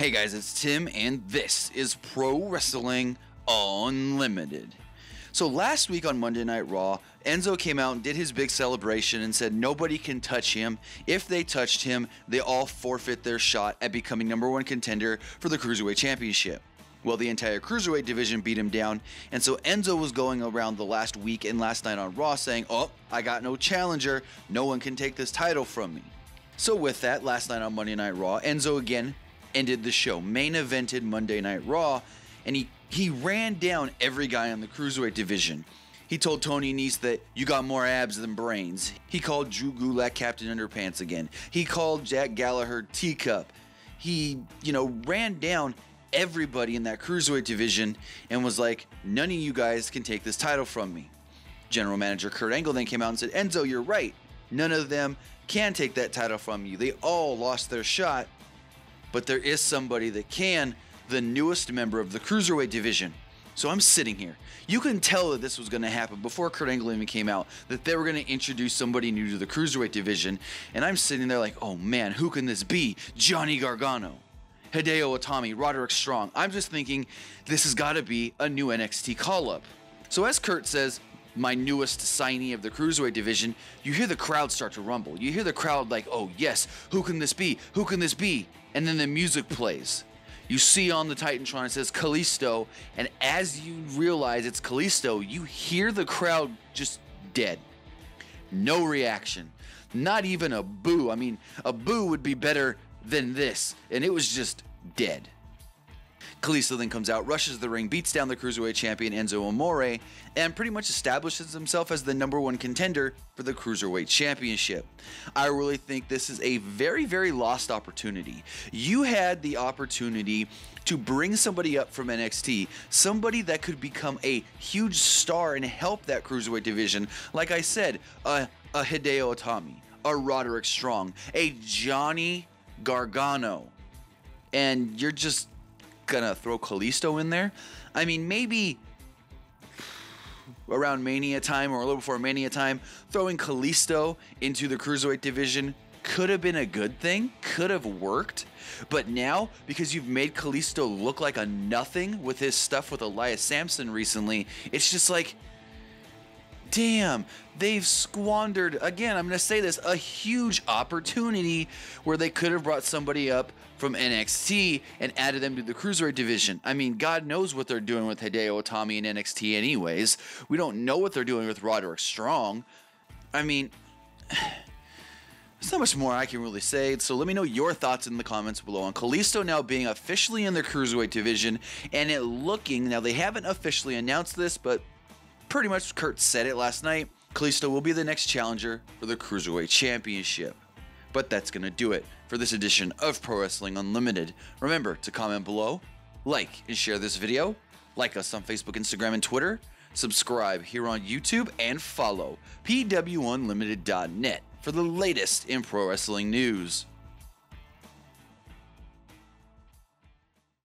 Hey guys, it's Tim, and this is Pro Wrestling Unlimited. So last week on Monday Night Raw, Enzo came out and did his big celebration and said nobody can touch him. If they touched him, they all forfeit their shot at becoming #1 contender for the Cruiserweight Championship. Well, the entire Cruiserweight division beat him down, and so Enzo was going around the last week and last night on Raw saying, "Oh, I got no challenger. No one can take this title from me." So with that, last night on Monday Night Raw, Enzo again ended the show, main evented Monday Night Raw, and he ran down every guy in the Cruiserweight division. He told Tony Nese that you got more abs than brains. He called Drew Gulak Captain Underpants again. He called Jack Gallagher Teacup. He, ran down everybody in that Cruiserweight division and was like, none of you guys can take this title from me. General Manager Kurt Angle then came out and said, Enzo, you're right. None of them can take that title from you. They all lost their shot. But there is somebody that can, the newest member of the Cruiserweight division. So I'm sitting here. You can tell that this was going to happen before Kurt Angle even came out, that they were going to introduce somebody new to the Cruiserweight division. And I'm sitting there like, oh man, who can this be? Johnny Gargano, Hideo Itami, Roderick Strong. I'm just thinking this has got to be a new NXT call-up. So as Kurt says, my newest signee of the Cruiserweight division, you hear the crowd start to rumble. You hear the crowd like, oh yes, who can this be? Who can this be? And then the music plays. You see on the Titantron it says Kalisto, and as you realize it's Kalisto, you hear the crowd just dead. No reaction. Not even a boo. I mean, a boo would be better than this, and it was just dead. Kalisto then comes out, rushes the ring, beats down the Cruiserweight champion Enzo Amore, and pretty much establishes himself as the #1 contender for the Cruiserweight Championship. I really think this is a very, very lost opportunity. You had the opportunity to bring somebody up from NXT, somebody that could become a huge star and help that Cruiserweight division. Like I said, a Hideo Itami, a Roderick Strong, a Johnny Gargano, and you're just gonna throw Kalisto in there? I mean, maybe around Mania time or a little before Mania time, throwing Kalisto into the Cruiserweight division could have been a good thing, could have worked, but now, because you've made Kalisto look like a nothing with his stuff with Elias Sampson recently, it's just like, damn, they've squandered, again, I'm going to say this, a huge opportunity where they could have brought somebody up from NXT and added them to the Cruiserweight division. I mean, God knows what they're doing with Hideo Itami in NXT anyways. We don't know what they're doing with Roderick Strong. I mean, there's not much more I can really say, so let me know your thoughts in the comments below on Kalisto now being officially in the Cruiserweight division, and it looking, now they haven't officially announced this, but pretty much Kurt said it last night, Kalisto will be the next challenger for the Cruiserweight Championship. But that's going to do it for this edition of Pro Wrestling Unlimited. Remember to comment below, like and share this video, like us on Facebook, Instagram, and Twitter, subscribe here on YouTube, and follow PWUnlimited.net for the latest in pro wrestling news.